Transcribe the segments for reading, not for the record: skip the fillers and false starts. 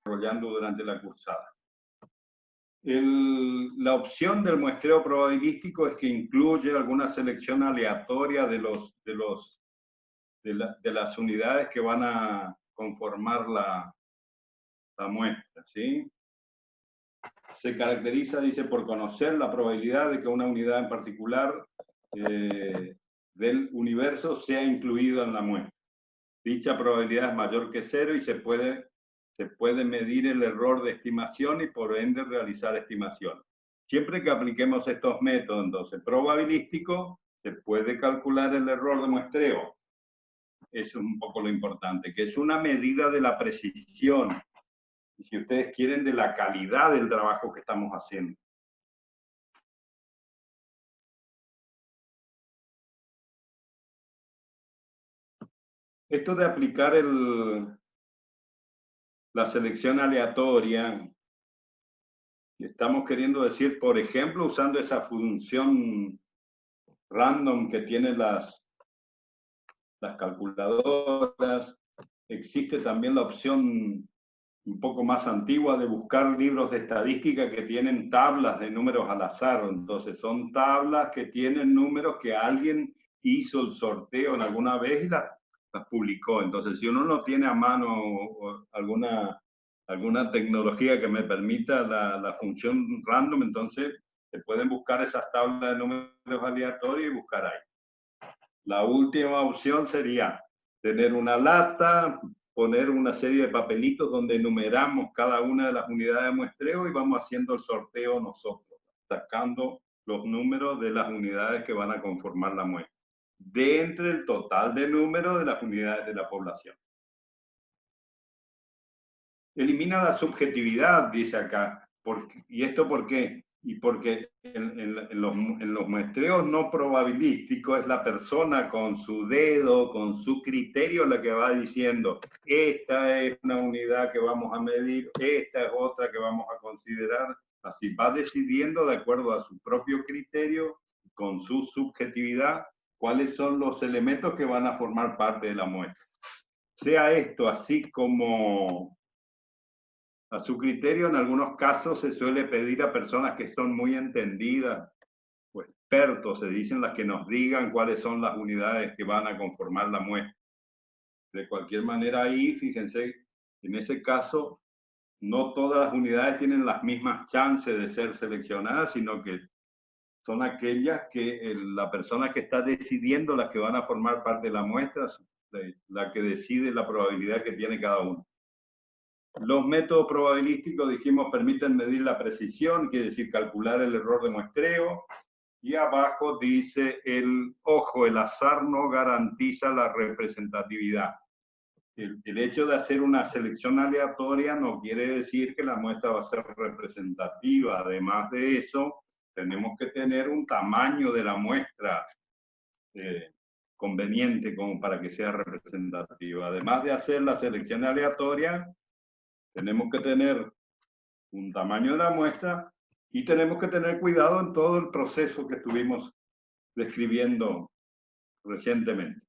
desarrollando durante la cursada. La opción del muestreo probabilístico es que incluye alguna selección aleatoria de las unidades que van a conformar la muestra, ¿sí? Se caracteriza, dice, por conocer la probabilidad de que una unidad en particular del universo sea incluida en la muestra. Dicha probabilidad es mayor que 0 y se puede medir el error de estimación y por ende realizar estimaciones. Siempre que apliquemos estos métodos, entonces, probabilísticos, se puede calcular el error de muestreo. Eso es un poco lo importante, que es una medida de la precisión, y si ustedes quieren, de la calidad del trabajo que estamos haciendo. Esto de aplicar la selección aleatoria, estamos queriendo decir, por ejemplo, usando esa función random que tienen las calculadoras. Existe también la opción un poco más antigua de buscar libros de estadística que tienen tablas de números al azar. Entonces son tablas que tienen números que alguien hizo el sorteo en alguna vez y las publicó. Entonces, si uno no tiene a mano alguna tecnología que me permita la función random, entonces se pueden buscar esas tablas de números aleatorios y buscar ahí. La última opción sería tener una lata, poner una serie de papelitos donde enumeramos cada una de las unidades de muestreo y vamos haciendo el sorteo nosotros, sacando los números de las unidades que van a conformar la muestra, de entre el total de números de las unidades de la población. Elimina la subjetividad, dice acá. ¿Y esto por qué? Y porque en los muestreos no probabilísticos es la persona con su dedo, con su criterio, la que va diciendo, esta es una unidad que vamos a medir, esta es otra que vamos a considerar. Así va decidiendo de acuerdo a su propio criterio, con su subjetividad, cuáles son los elementos que van a formar parte de la muestra. Sea esto así como a su criterio, en algunos casos se suele pedir a personas que son muy entendidas o expertos, se dicen, las que nos digan cuáles son las unidades que van a conformar la muestra. De cualquier manera ahí, fíjense, en ese caso, no todas las unidades tienen las mismas chances de ser seleccionadas, sino que son aquellas que la persona que está decidiendo las que van a formar parte de la muestra, la que decide la probabilidad que tiene cada uno. Los métodos probabilísticos, dijimos, permiten medir la precisión, quiere decir calcular el error de muestreo. Y abajo dice, el azar no garantiza la representatividad. El hecho de hacer una selección aleatoria no quiere decir que la muestra va a ser representativa. Además de eso, tenemos que tener un tamaño de la muestra conveniente como para que sea representativa. Además de hacer la selección aleatoria, tenemos que tener un tamaño de la muestra y tenemos que tener cuidado en todo el proceso que estuvimos describiendo recientemente.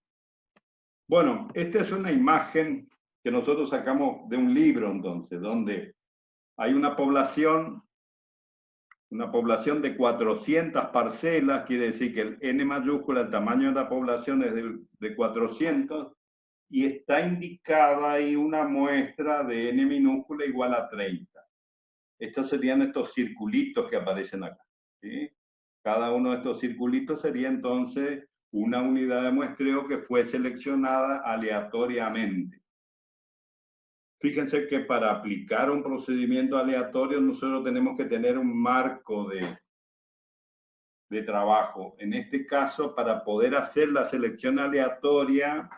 Bueno, esta es una imagen que nosotros sacamos de un libro, entonces, donde hay una población de 400 parcelas, quiere decir que el N mayúscula, el tamaño de la población es de 400, y está indicada ahí una muestra de N minúscula igual a 30. Estos serían estos circulitos que aparecen acá, ¿sí? Cada uno de estos circulitos sería entonces una unidad de muestreo que fue seleccionada aleatoriamente. Fíjense que para aplicar un procedimiento aleatorio nosotros tenemos que tener un marco de trabajo. En este caso, para poder hacer la selección aleatoria,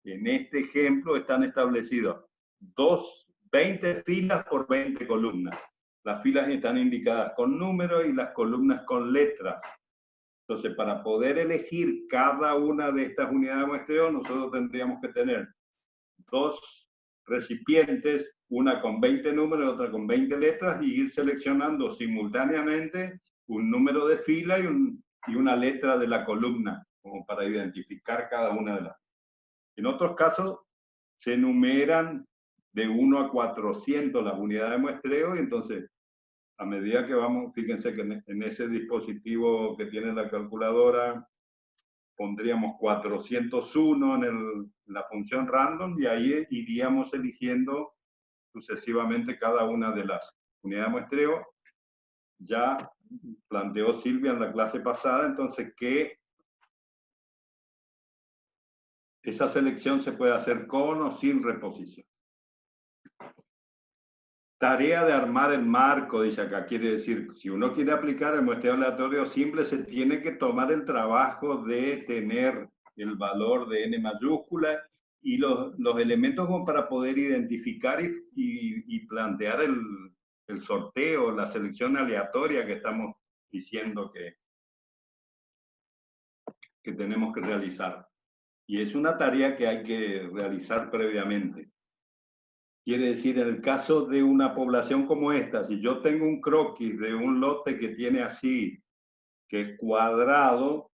en este ejemplo están establecidos 20 filas por 20 columnas. Las filas están indicadas con números y las columnas con letras. Entonces, para poder elegir cada una de estas unidades de muestreo, nosotros tendríamos que tener 2 recipientes, una con 20 números y otra con 20 letras, y ir seleccionando simultáneamente un número de fila y una letra de la columna, como para identificar cada una de las. En otros casos, se enumeran de 1 a 400 las unidades de muestreo, y entonces, a medida que vamos, fíjense que en ese dispositivo que tiene la calculadora, pondríamos 401 en la función random, y ahí iríamos eligiendo sucesivamente cada una de las unidades de muestreo. Ya planteó Silvia en la clase pasada, entonces, que esa selección se puede hacer con o sin reposición. Tarea de armar el marco, dice acá, quiere decir, si uno quiere aplicar el muestreo aleatorio simple, se tiene que tomar el trabajo de tener el valor de n mayúscula y los elementos como para poder identificar y plantear el sorteo, la selección aleatoria que estamos diciendo que tenemos que realizar. Y es una tarea que hay que realizar previamente. Quiere decir, en el caso de una población como esta, si yo tengo un croquis de un lote que tiene así, que es cuadrado,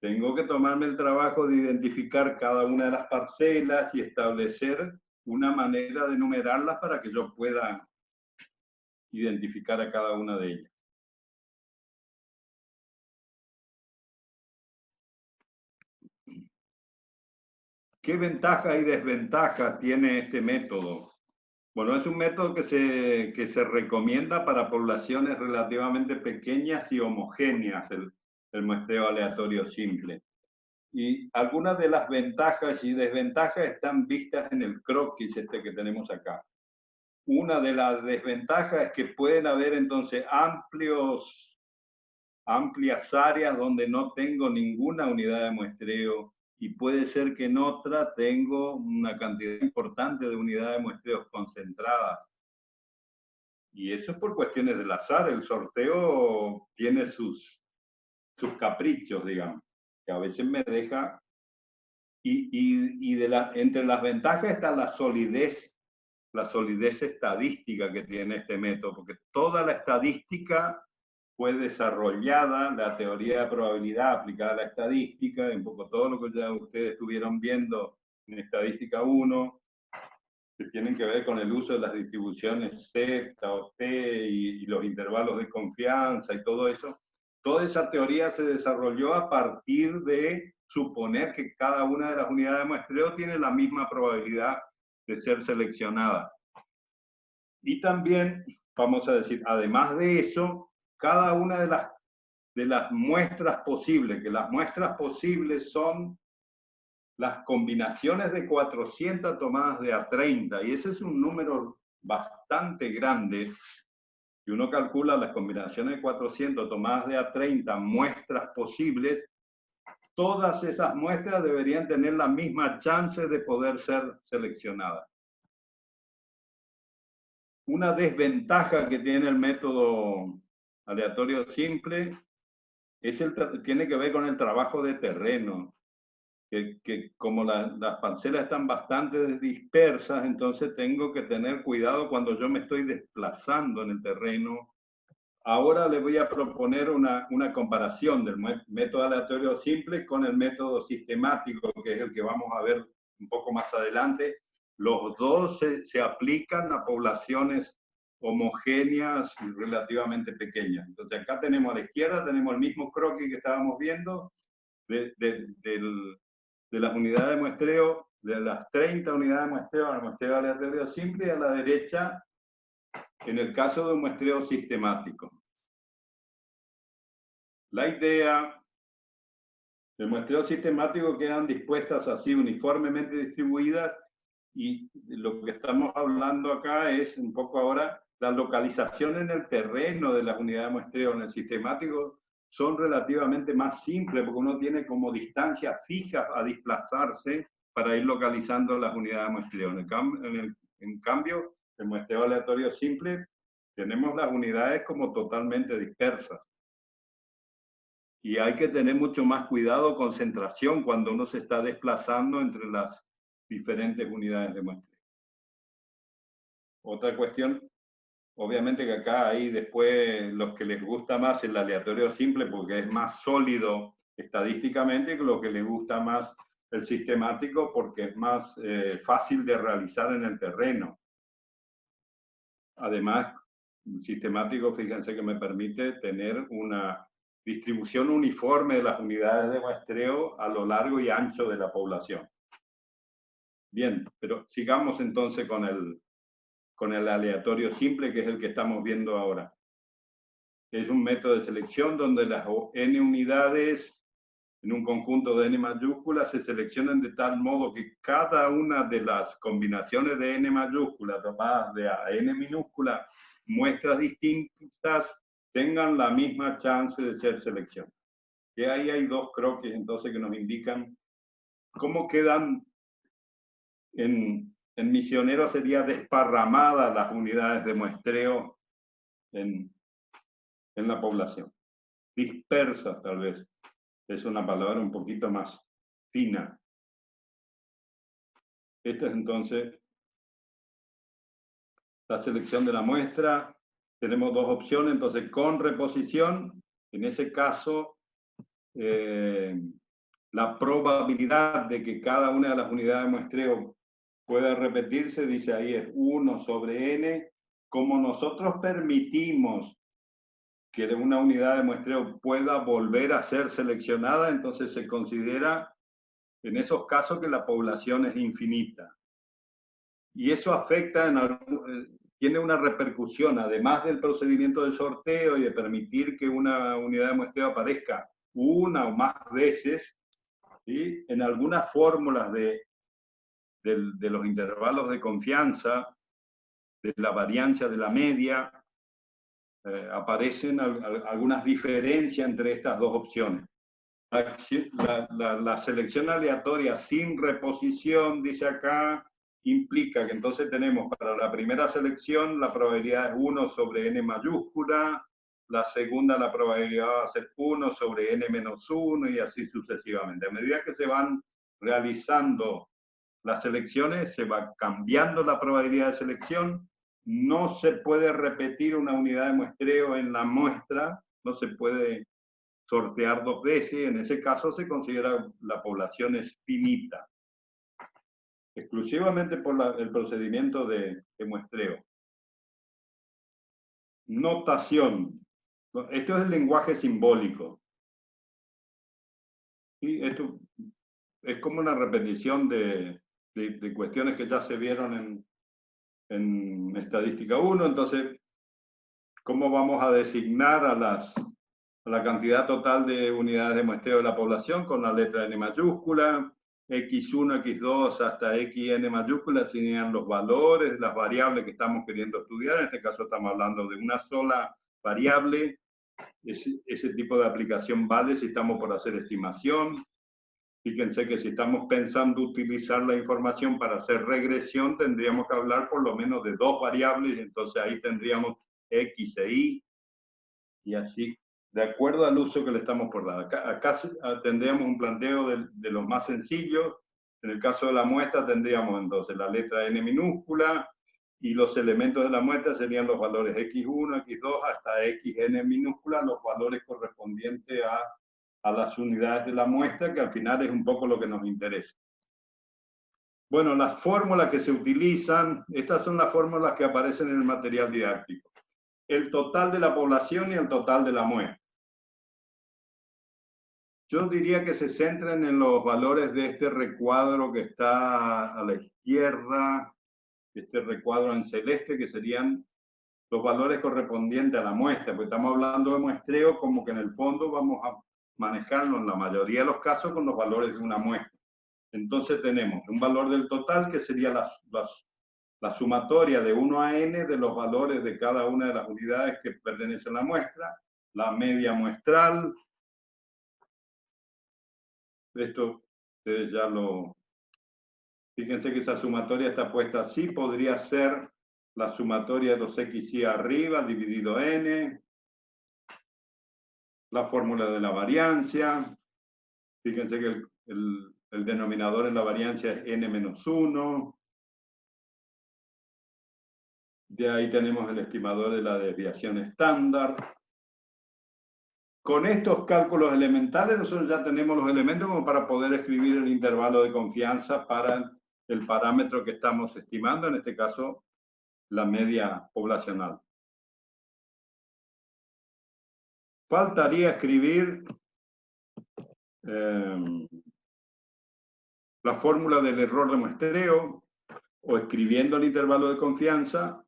tengo que tomarme el trabajo de identificar cada una de las parcelas y establecer una manera de numerarlas para que yo pueda identificar a cada una de ellas. ¿Qué ventajas y desventajas tiene este método? Bueno, es un método que se recomienda para poblaciones relativamente pequeñas y homogéneas, el muestreo aleatorio simple. Y algunas de las ventajas y desventajas están vistas en el croquis este que tenemos acá. Una de las desventajas es que pueden haber entonces amplias áreas donde no tengo ninguna unidad de muestreo, y puede ser que en otra tengo una cantidad importante de unidades de muestreos concentradas. Y eso es por cuestiones del azar. El sorteo tiene sus caprichos, digamos, que a veces me deja. Y entre las ventajas está la solidez estadística que tiene este método, porque toda la estadística fue desarrollada, la teoría de probabilidad aplicada a la estadística, un poco todo lo que ya ustedes estuvieron viendo en estadística 1, que tienen que ver con el uso de las distribuciones Z o T y los intervalos de confianza y todo eso. Toda esa teoría se desarrolló a partir de suponer que cada una de las unidades de muestreo tiene la misma probabilidad de ser seleccionada. Y también, vamos a decir, además de eso, cada una de las muestras posibles, que las muestras posibles son las combinaciones de 400 tomadas de A30, y ese es un número bastante grande. Si uno calcula las combinaciones de 400 tomadas de A30 muestras posibles, todas esas muestras deberían tener la misma chance de poder ser seleccionadas. Una desventaja que tiene el método aleatorio simple tiene que ver con el trabajo de terreno. Que como las parcelas están bastante dispersas, entonces tengo que tener cuidado cuando yo me estoy desplazando en el terreno. Ahora les voy a proponer una comparación del método aleatorio simple con el método sistemático, que es el que vamos a ver un poco más adelante. Los dos se aplican a poblaciones homogéneas y relativamente pequeñas. Entonces acá tenemos a la izquierda, tenemos el mismo croquis que estábamos viendo de las unidades de muestreo, de las 30 unidades de muestreo al muestreo aleatorio simple, y a la derecha, en el caso de un muestreo sistemático. La idea del muestreo sistemático quedan dispuestas así uniformemente distribuidas, y lo que estamos hablando acá es un poco ahora la localización en el terreno de las unidades de muestreo. En el sistemático son relativamente más simples, porque uno tiene como distancias fijas a desplazarse para ir localizando las unidades de muestreo. En cambio, el muestreo aleatorio simple, tenemos las unidades como totalmente dispersas. Y hay que tener mucho más cuidado, concentración, cuando uno se está desplazando entre las diferentes unidades de muestreo. Otra cuestión, obviamente que acá hay después los que les gusta más el aleatorio simple porque es más sólido estadísticamente, y los que les gusta más el sistemático porque es más fácil de realizar en el terreno. además, sistemático, fíjense que me permite tener una distribución uniforme de las unidades de muestreo a lo largo y ancho de la población. Bien, pero sigamos entonces con el aleatorio simple, que es el que estamos viendo ahora. Es un método de selección donde las n unidades en un conjunto de n mayúsculas se seleccionan de tal modo que cada una de las combinaciones de n mayúsculas tomadas de a n minúscula, muestras distintas, tengan la misma chance de ser seleccionadas. Y ahí hay dos croquis entonces que nos indican cómo quedan en Misionero sería desparramadas las unidades de muestreo en la población. Dispersas, tal vez. Es una palabra un poquito más fina. Esta es entonces la selección de la muestra. Tenemos dos opciones, entonces con reposición, en ese caso, la probabilidad de que cada una de las unidades de muestreo pueda repetirse, dice ahí, es 1 sobre n. Como nosotros permitimos que una unidad de muestreo pueda volver a ser seleccionada, entonces se considera en esos casos que la población es infinita. Y eso afecta, tiene una repercusión, además del procedimiento de sorteo y de permitir que una unidad de muestreo aparezca una o más veces, ¿sí? En algunas fórmulas de los intervalos de confianza, de la varianza de la media, aparecen algunas diferencias entre estas dos opciones. La selección aleatoria sin reposición, dice acá, implica que entonces tenemos para la primera selección la probabilidad es 1 sobre n mayúscula, la segunda la probabilidad va a ser 1 sobre n menos 1 y así sucesivamente. A medida que se van realizando las selecciones, se va cambiando la probabilidad de selección. No se puede repetir una unidad de muestreo en la muestra, no se puede sortear dos veces, en ese caso se considera la población es finita, exclusivamente por el procedimiento de muestreo. Notación. Esto es el lenguaje simbólico. ¿Sí? Esto es como una repetición de cuestiones que ya se vieron en Estadística 1. Entonces, ¿cómo vamos a designar a la cantidad total de unidades de muestreo de la población? Con la letra N mayúscula, X1, X2 hasta XN mayúscula serían los valores, las variables que estamos queriendo estudiar. En este caso estamos hablando de una sola variable. Ese tipo de aplicación vale si estamos por hacer estimación. Fíjense que si estamos pensando utilizar la información para hacer regresión, tendríamos que hablar por lo menos de dos variables, entonces ahí tendríamos X e Y, y así, de acuerdo al uso que le estamos por dar. Acá tendríamos un planteo de los más sencillos. En el caso de la muestra tendríamos entonces la letra N minúscula, y los elementos de la muestra serían los valores X1, X2 hasta XN minúscula, los valores correspondientes a las unidades de la muestra, que al final es un poco lo que nos interesa. Bueno, las fórmulas que se utilizan, estas son las fórmulas que aparecen en el material didáctico. El total de la población y el total de la muestra. Yo diría que se centren en los valores de este recuadro que está a la izquierda, este recuadro en celeste, que serían los valores correspondientes a la muestra, porque estamos hablando de muestreo como que en el fondo vamos a manejarlo en la mayoría de los casos con los valores de una muestra. Entonces tenemos un valor del total que sería la sumatoria de 1 a n de los valores de cada una de las unidades que pertenecen a la muestra, la media muestral. Esto ustedes ya lo... Fíjense que esa sumatoria está puesta así, podría ser la sumatoria de los x y arriba dividido n, la fórmula de la variancia. Fíjense que el denominador en la variancia es n menos 1. De ahí tenemos el estimador de la desviación estándar. Con estos cálculos elementales nosotros ya tenemos los elementos como para poder escribir el intervalo de confianza para el parámetro que estamos estimando, en este caso la media poblacional. Faltaría escribir la fórmula del error de muestreo, o escribiendo el intervalo de confianza.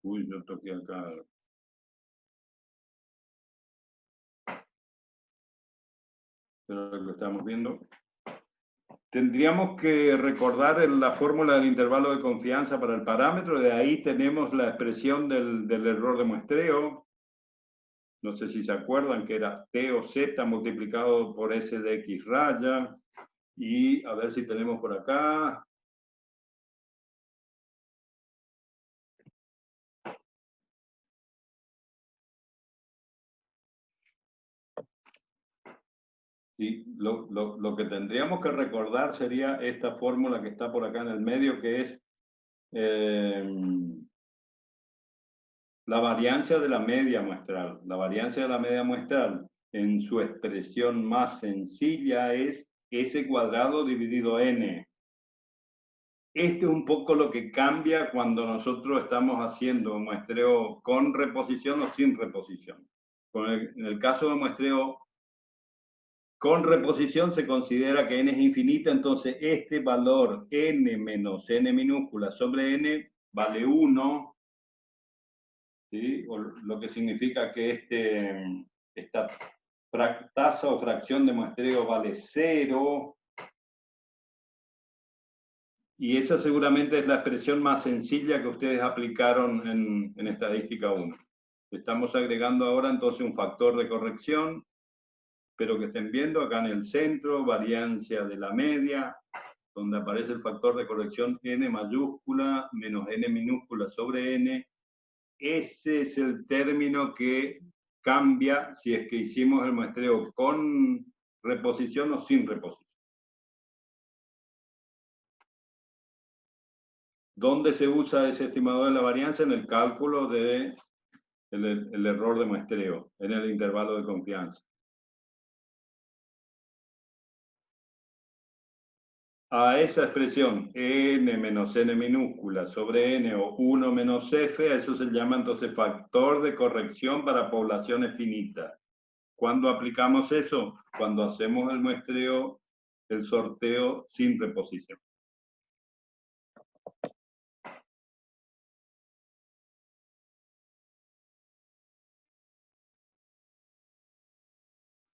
Uy, yo toqué acá. Pero lo que estamos viendo. Tendríamos que recordar la fórmula del intervalo de confianza para el parámetro. De ahí tenemos la expresión del error de muestreo. No sé si se acuerdan que era T o Z multiplicado por S de X raya. Y a ver si tenemos por acá. Sí, lo que tendríamos que recordar sería esta fórmula que está por acá en el medio, que es la variancia de la media muestral. La variancia de la media muestral, en su expresión más sencilla, es S cuadrado dividido N. Este es un poco lo que cambia cuando nosotros estamos haciendo muestreo con reposición o sin reposición. En el caso de muestreo con reposición se considera que n es infinita, entonces este valor n menos n minúscula sobre n vale 1, ¿sí? O lo que significa que esta tasa o fracción de muestreo vale 0. Y esa seguramente es la expresión más sencilla que ustedes aplicaron en estadística 1. Estamos agregando ahora entonces un factor de corrección. Espero que estén viendo acá en el centro, variancia de la media, donde aparece el factor de corrección n mayúscula menos n minúscula sobre n. Ese es el término que cambia si es que hicimos el muestreo con reposición o sin reposición. ¿Dónde se usa ese estimador de la varianza? En el cálculo del error de muestreo, en el intervalo de confianza. A esa expresión n menos n minúscula sobre n o 1 menos f, a eso se llama entonces factor de corrección para poblaciones finitas. ¿Cuándo aplicamos eso? Cuando hacemos el muestreo, el sorteo sin reposición.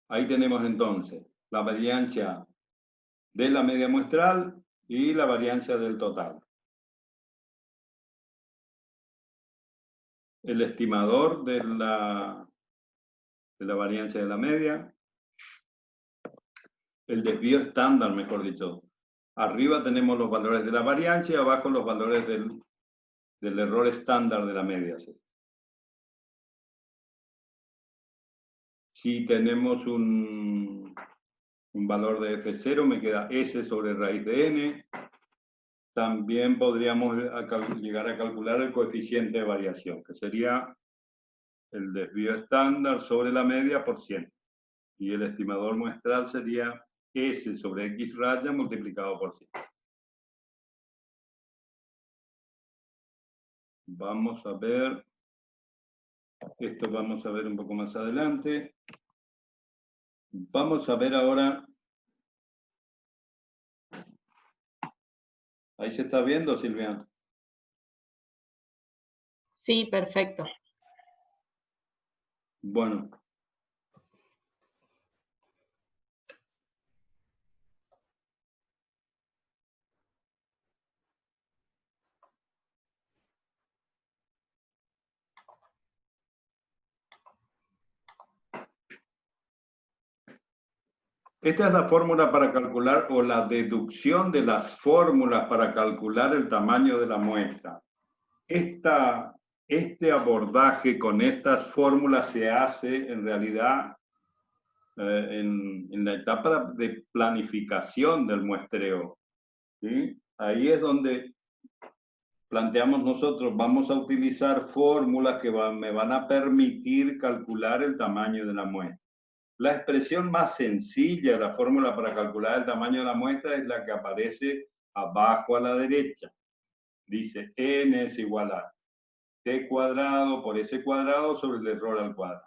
Ahí tenemos entonces la variancia de la media muestral y la variancia del total. El estimador de la variancia de la media. El desvío estándar, mejor dicho. Arriba tenemos los valores de la variancia y abajo los valores del error estándar de la media. ¿Sí? Si tenemos un valor de F0, me queda S sobre raíz de N. También podríamos llegar a calcular el coeficiente de variación, que sería el desvío estándar sobre la media por 100. Y el estimador muestral sería S sobre X raya multiplicado por 100. Vamos a ver, esto vamos a ver un poco más adelante. Vamos a ver ahora. Ahí se está viendo, Silvia. Sí, perfecto. Bueno. Esta es la fórmula para calcular, o la deducción de las fórmulas para calcular el tamaño de la muestra. Este abordaje con estas fórmulas se hace en realidad en la etapa de planificación del muestreo. ¿Sí? Ahí es donde planteamos nosotros, vamos a utilizar fórmulas que me van a permitir calcular el tamaño de la muestra. La expresión más sencilla de la fórmula para calcular el tamaño de la muestra es la que aparece abajo a la derecha. Dice n es igual a t cuadrado por s cuadrado sobre el error al cuadrado.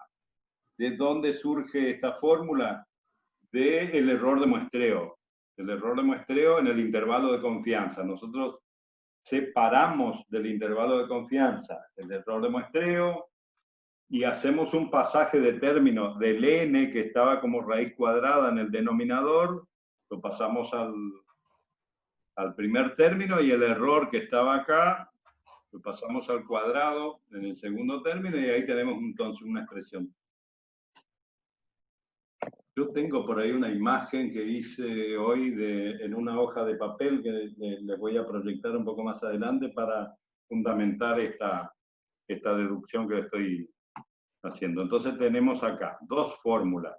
¿De dónde surge esta fórmula? Del error de muestreo. El error de muestreo en el intervalo de confianza. Nosotros separamos del intervalo de confianza el error de muestreo y hacemos un pasaje de términos del n que estaba como raíz cuadrada en el denominador, lo pasamos al primer término, y el error que estaba acá lo pasamos al cuadrado en el segundo término, y ahí tenemos entonces una expresión. Yo tengo por ahí una imagen que hice hoy en una hoja de papel que les voy a proyectar un poco más adelante para fundamentar esta deducción que estoy haciendo. Entonces tenemos acá dos fórmulas.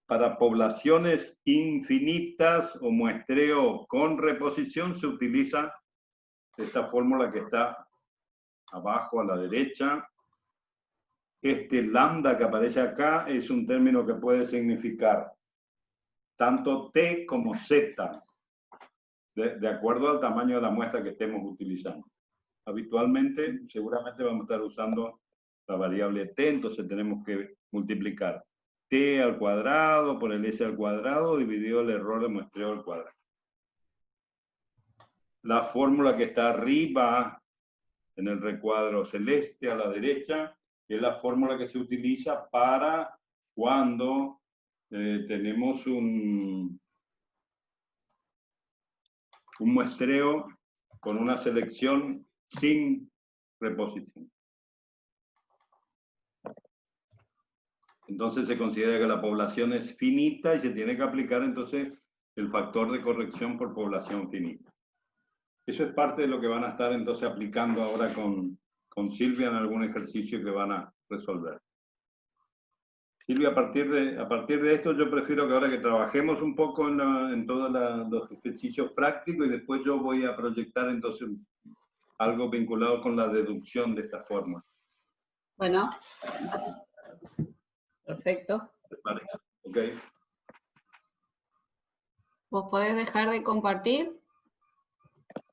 Para poblaciones infinitas o muestreo con reposición se utiliza esta fórmula que está abajo a la derecha. Este lambda que aparece acá es un término que puede significar tanto t como z, de acuerdo al tamaño de la muestra que estemos utilizando. Habitualmente, seguramente vamos a estar usando la variable t, entonces tenemos que multiplicar t al cuadrado por el s al cuadrado dividido el error de muestreo al cuadrado. La fórmula que está arriba en el recuadro celeste a la derecha es la fórmula que se utiliza para cuando tenemos un muestreo con una selección sin reposición. Entonces se considera que la población es finita y se tiene que aplicar entonces el factor de corrección por población finita. Eso es parte de lo que van a estar entonces aplicando ahora con Silvia en algún ejercicio que van a resolver. Silvia, a partir de esto yo prefiero que ahora que trabajemos un poco en todos los ejercicios prácticos, y después yo voy a proyectar entonces algo vinculado con la deducción de esta forma. Bueno, perfecto. Vale. Ok. ¿Vos podés dejar de compartir?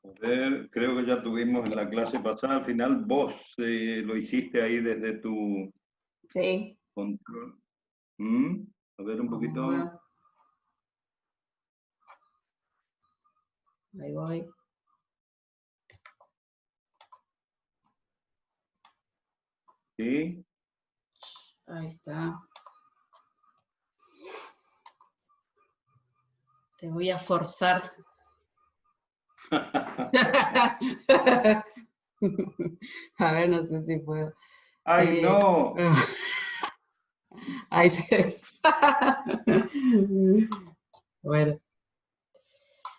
A ver, creo que ya tuvimos en la clase pasada, al final vos lo hiciste ahí desde tu Sí. control. A ver un poquito. Ahí voy. Sí. Ahí está. Te voy a forzar. A ver, no sé si puedo. ¡Ay, no! Ahí se... Bueno.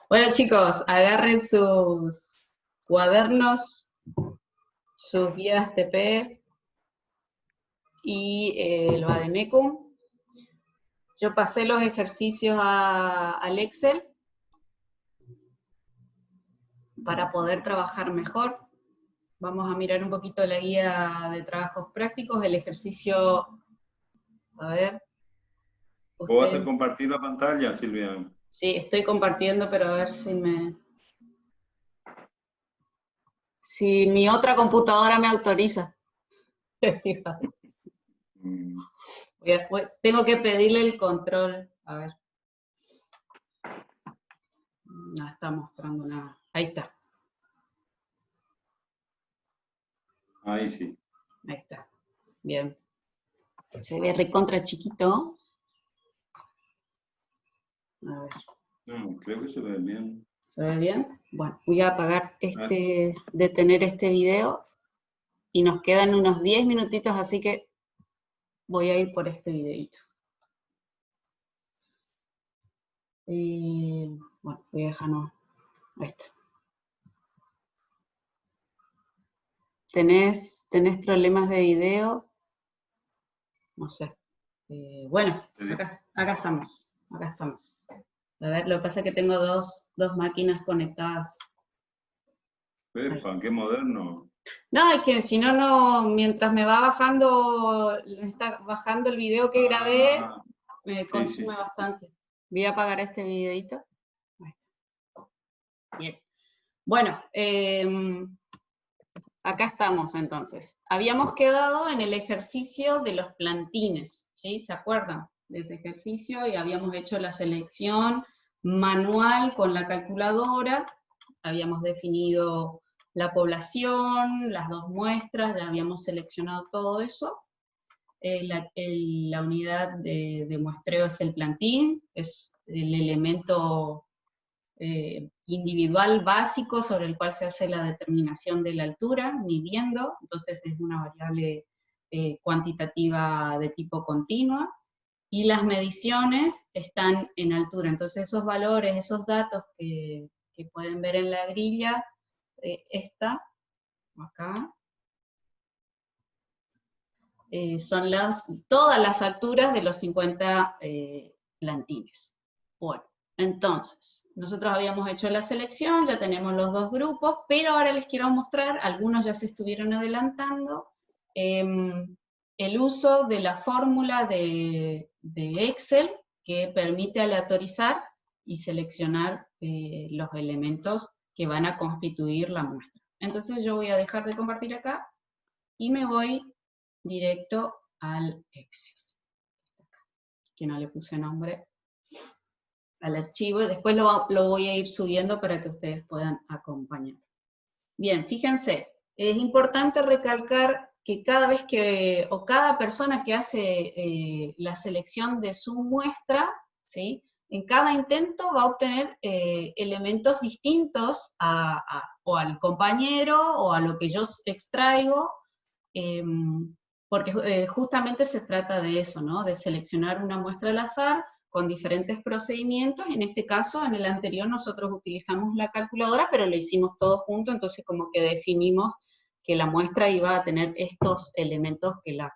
Bueno, chicos, agarren sus cuadernos, sus guías TP y el Vademecum. Yo pasé los ejercicios al Excel para poder trabajar mejor. Vamos a mirar un poquito la guía de trabajos prácticos, el ejercicio, a ver. ¿Puedo hacer compartir la pantalla, Silvia? Sí, estoy compartiendo, pero a ver si mi otra computadora me autoriza. Tengo que pedirle el control, a ver. No está mostrando nada. Ahí está. Ahí sí. Ahí está. Bien. Se ve recontra chiquito. A ver. No, creo que se ve bien. ¿Se ve bien? Bueno, voy a apagar detener este video y nos quedan unos 10 minutitos, así que voy a ir por este videito. Bueno, voy a dejarnos. Ahí está. ¿Tenés problemas de video? No sé. Bueno, acá estamos. Acá estamos. A ver, lo que pasa es que tengo dos máquinas conectadas. Pepa, qué moderno. No, es que si no, mientras me está bajando el video que grabé, me consume bastante. Voy a apagar este videito. Bien. Bueno, acá estamos entonces. Habíamos quedado en el ejercicio de los plantines, ¿sí? ¿Se acuerdan de ese ejercicio? Y habíamos hecho la selección manual con la calculadora, habíamos definido la población, las 2 muestras, ya habíamos seleccionado todo eso. La unidad de muestreo es el plantín, es el elemento individual básico sobre el cual se hace la determinación de la altura, midiendo, entonces es una variable cuantitativa de tipo continua, y las mediciones están en altura, entonces esos valores, esos datos que pueden ver en la grilla, acá, son todas las alturas de los 50 plantines. Bueno, entonces, nosotros habíamos hecho la selección, ya tenemos los 2 grupos, pero ahora les quiero mostrar, algunos ya se estuvieron adelantando, el uso de la fórmula de Excel que permite aleatorizar y seleccionar los elementos que van a constituir la muestra. Entonces yo voy a dejar de compartir acá y me voy directo al Excel. Que no le puse nombre al archivo, y después lo voy a ir subiendo para que ustedes puedan acompañar. Bien, fíjense, es importante recalcar que cada vez que, o cada persona que hace la selección de su muestra, ¿sí? En cada intento va a obtener elementos distintos o al compañero o a lo que yo extraigo, porque justamente se trata de eso, ¿no? De seleccionar una muestra al azar con diferentes procedimientos. En este caso, en el anterior nosotros utilizamos la calculadora, pero lo hicimos todo junto, entonces como que definimos que la muestra iba a tener estos elementos que la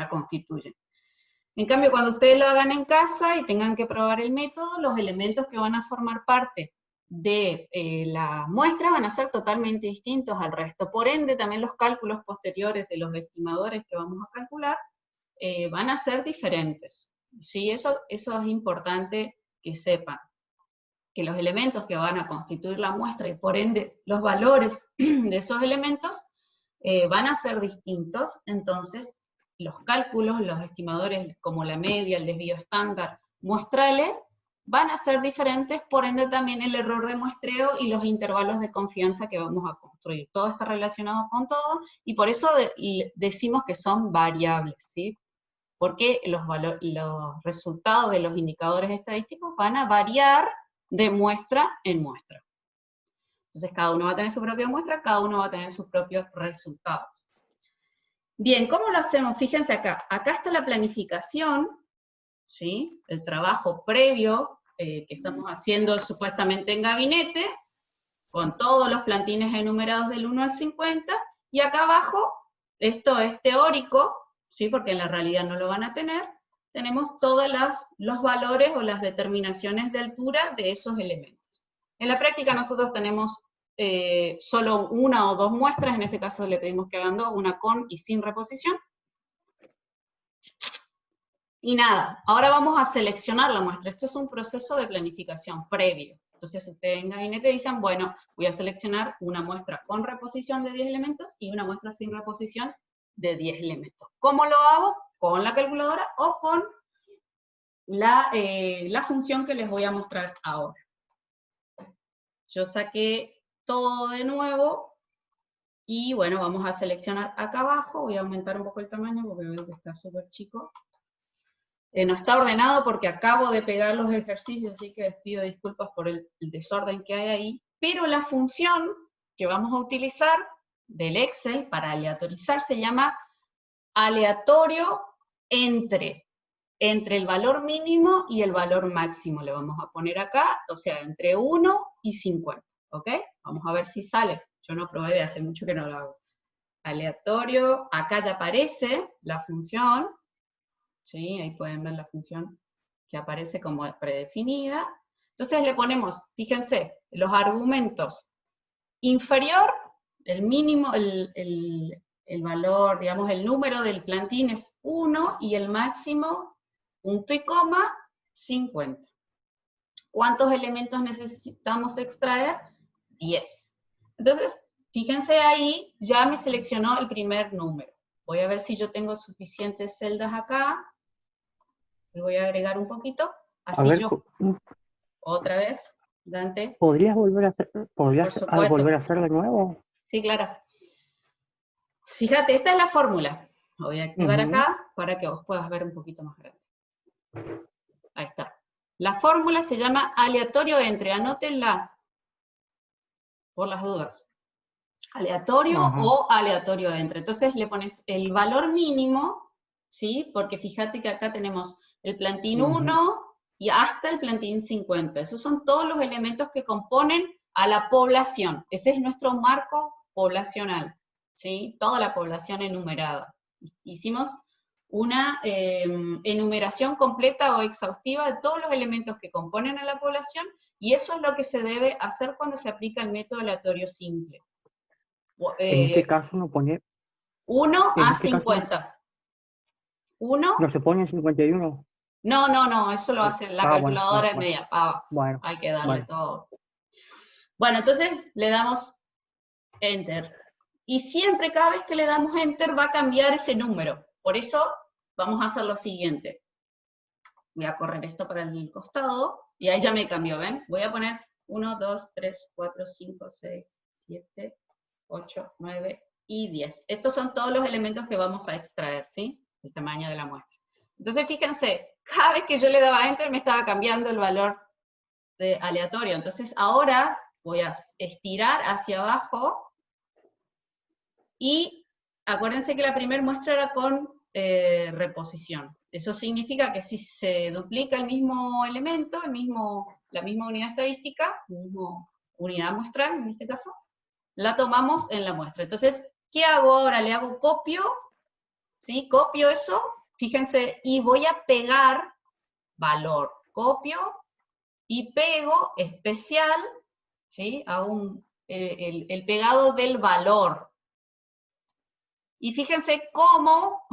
constituyen. En cambio, cuando ustedes lo hagan en casa y tengan que probar el método, los elementos que van a formar parte de la muestra van a ser totalmente distintos al resto. Por ende, también los cálculos posteriores de los estimadores que vamos a calcular van a ser diferentes. ¿Sí? Eso es importante que sepan, que los elementos que van a constituir la muestra y por ende los valores de esos elementos van a ser distintos, entonces los cálculos, los estimadores como la media, el desvío estándar, muestrales, van a ser diferentes, por ende también el error de muestreo y los intervalos de confianza que vamos a construir. Todo está relacionado con todo, y por eso decimos que son variables, ¿sí? Porque los resultados de los indicadores estadísticos van a variar de muestra en muestra. Entonces cada uno va a tener su propia muestra, cada uno va a tener sus propios resultados. Bien, ¿cómo lo hacemos? Fíjense acá. Acá está la planificación, ¿sí? El trabajo previo que estamos haciendo supuestamente en gabinete, con todos los plantines enumerados del 1 al 50, y acá abajo, esto es teórico, ¿sí? Porque en la realidad no lo van a tener, tenemos todos los valores o las determinaciones de altura de esos elementos. En la práctica nosotros tenemos solo 1 o 2 muestras, en este caso le pedimos que hagan 2, una con y sin reposición. Y nada, ahora vamos a seleccionar la muestra. Esto es un proceso de planificación previo. Entonces ustedes en gabinete dicen, bueno, voy a seleccionar una muestra con reposición de 10 elementos y una muestra sin reposición de 10 elementos. ¿Cómo lo hago? Con la calculadora o con la función que les voy a mostrar ahora. Yo saqué todo de nuevo y bueno, vamos a seleccionar acá abajo. Voy a aumentar un poco el tamaño porque veo que está súper chico. No está ordenado porque acabo de pegar los ejercicios, así que les pido disculpas por el desorden que hay ahí. Pero la función que vamos a utilizar del Excel para aleatorizar se llama aleatorio entre el valor mínimo y el valor máximo. Le vamos a poner acá, o sea, entre 1 y 50, ¿ok? Vamos a ver si sale. Yo no probé, de hace mucho que no lo hago. Aleatorio, acá ya aparece la función, ¿sí? Ahí pueden ver la función que aparece como predefinida. Entonces le ponemos, fíjense, los argumentos inferior, el mínimo, el valor, digamos, el número del plantín es 1 y el máximo, punto y coma, 50. ¿Cuántos elementos necesitamos extraer? 10. Entonces, fíjense ahí, ya me seleccionó el primer número. Voy a ver si yo tengo suficientes celdas acá. Le voy a agregar un poquito. Así A ver, yo, otra vez, Dante. ¿podrías volver a hacer, Por supuesto. volver a hacer de nuevo? Sí, claro. Fíjate, esta es la fórmula. La voy a activar acá para que vos puedas ver un poquito más grande. Ahí está. La fórmula se llama aleatorio entre, anótenla por las dudas. Aleatorio o aleatorio entre. Entonces le pones el valor mínimo, ¿sí? Porque fíjate que acá tenemos el plantín 1 y hasta el plantín 50. Esos son todos los elementos que componen a la población. Ese es nuestro marco poblacional, ¿sí? Toda la población enumerada. Hicimos una enumeración completa o exhaustiva de todos los elementos que componen a la población, y eso es lo que se debe hacer cuando se aplica el método aleatorio simple. En este caso no pone... 1 a 50. 1. ¿No se pone en 51? No, eso lo hace la calculadora media. Bueno, hay que darle todo. Bueno, entonces le damos Enter. Y siempre, cada vez que le damos Enter, va a cambiar ese número. Por eso vamos a hacer lo siguiente. Voy a correr esto para el costado, y ahí ya me cambió, ¿ven? Voy a poner 1, 2, 3, 4, 5, 6, 7, 8, 9 y 10. Estos son todos los elementos que vamos a extraer, ¿sí? El tamaño de la muestra. Entonces, fíjense, cada vez que yo le daba Enter me estaba cambiando el valor de aleatorio. Entonces, ahora voy a estirar hacia abajo, y acuérdense que la primera muestra era con reposición. Eso significa que si se duplica el mismo elemento, la misma unidad estadística, la misma unidad muestral en este caso, la tomamos en la muestra. Entonces, ¿qué hago ahora? Le hago copio, ¿sí? Copio eso, fíjense, y voy a pegar valor. Copio y pego especial, ¿sí? Hago el pegado del valor. Y fíjense cómo,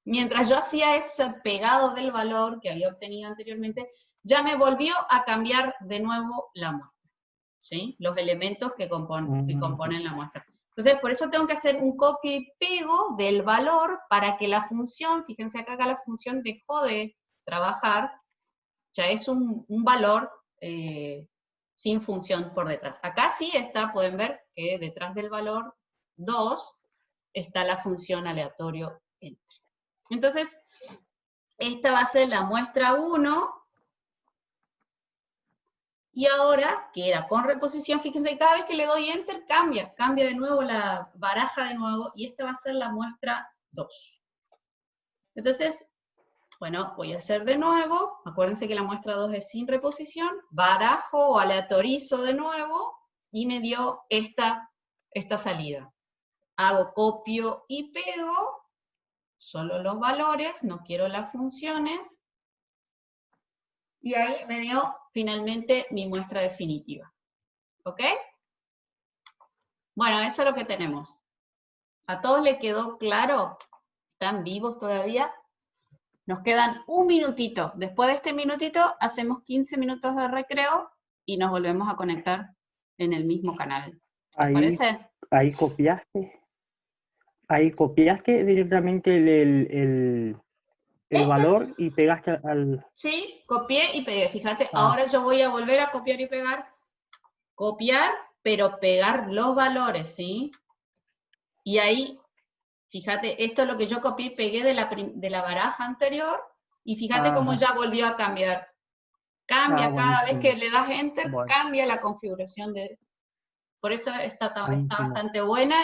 mientras yo hacía ese pegado del valor que había obtenido anteriormente, ya me volvió a cambiar de nuevo la muestra, ¿sí? Los elementos que componen la muestra. Entonces, por eso tengo que hacer un copio y pego del valor para que la función, fíjense acá la función dejó de trabajar, ya es un valor sin función por detrás. Acá sí está, pueden ver que detrás del valor 2 está la función aleatorio entre. Entonces, esta va a ser la muestra 1, y ahora, que era con reposición, fíjense, cada vez que le doy Enter, cambia de nuevo la baraja de nuevo, y esta va a ser la muestra 2. Entonces, bueno, voy a hacer de nuevo, acuérdense que la muestra 2 es sin reposición, barajo o aleatorizo de nuevo, y me dio esta salida. Hago copio y pego, solo los valores, no quiero las funciones, y ahí me dio finalmente mi muestra definitiva. ¿Ok? Bueno, eso es lo que tenemos. ¿A todos les quedó claro? ¿Están vivos todavía? Nos quedan un minutito. Después de este minutito, hacemos 15 minutos de recreo y nos volvemos a conectar en el mismo canal. ¿Les parece? Ahí copiaste directamente el valor y pegaste al... Sí, copié y pegué. Fíjate, ahora yo voy a volver a copiar y pegar. Copiar, pero pegar los valores, ¿sí? Y ahí, fíjate, esto es lo que yo copié y pegué de la baraja anterior, y fíjate cómo ya volvió a cambiar. Cambia cada vez que le das Enter, cambia la configuración de... Por eso está bastante buena.